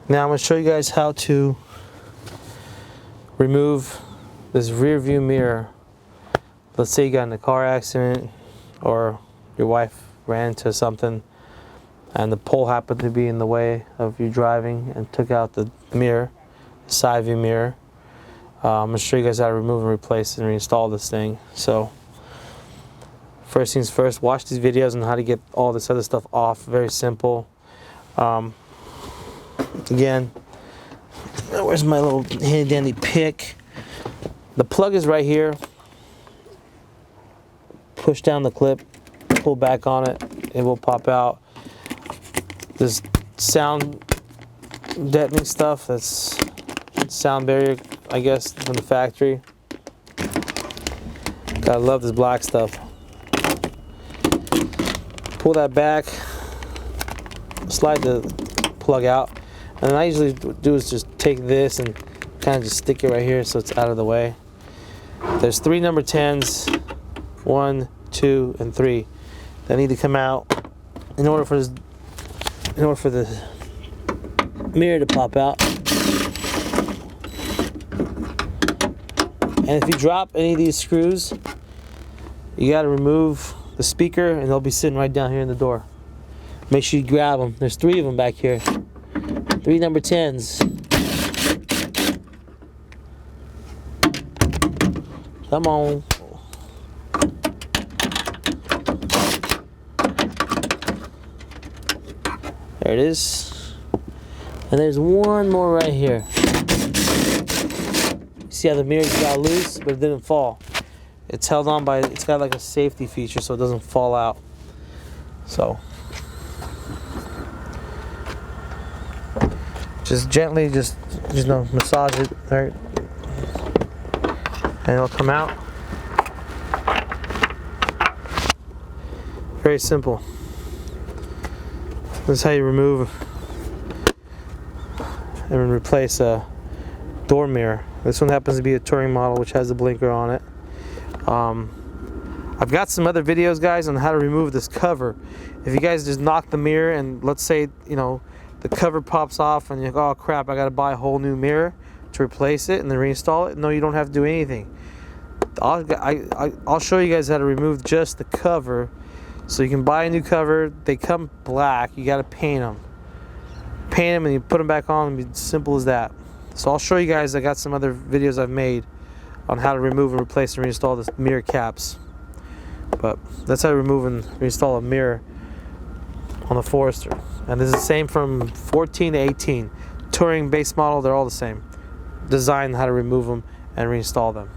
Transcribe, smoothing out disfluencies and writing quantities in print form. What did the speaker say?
Now I'm going to show you guys how to remove this rear view mirror. Let's say you got in a car accident or your wife ran into something and the pole happened to be in the way of you driving and took out the mirror, side view mirror. I'm going to show you guys how to remove and replace and reinstall this thing. So first things first, watch these videos on how to get all this other stuff off. Very simple. Again, where's my little handy dandy pick? The plug is right here. Push down the clip, pull back on it, it will pop out. This sound deadening stuff, that's sound barrier, I guess, from the factory. Gotta love this black stuff. Pull that back, slide the plug out, and I usually do is just take this and kind of just stick it right here so it's out of the way. There's 3 number 10s, 1, 2, and 3 that need to come out in order for the mirror to pop out. And if you drop any of these screws, you got to remove the speaker, and they'll be sitting right down here in the door. Make sure you grab them. There's 3 of them back here. 3 number 10s. Come on. There it is. And there's 1 more right here. See how the mirror got loose, but it didn't fall. It's held on by, it's got like a safety feature so it doesn't fall out. So just gently, just massage it, right? And it'll come out. Very simple. This is how you remove and replace a door mirror. This one happens to be a touring model which has a blinker on it. I've got some other videos, guys, on how to remove this cover. If you guys just knock the mirror and let's say, the cover pops off and you're like, oh crap, I gotta buy a whole new mirror to replace it and then reinstall it. No, you don't have to do anything. I'll show you guys how to remove just the cover. So you can buy a new cover. They come black. You gotta paint them. Paint them and you put them back on. It's simple as that. So I'll show you guys. I got some other videos I've made on how to remove and replace and reinstall the mirror caps. But that's how to remove and reinstall a mirror on the Forester. And this is the same from 14 to 18. Touring base model, they're all the same. Design how to remove them and reinstall them.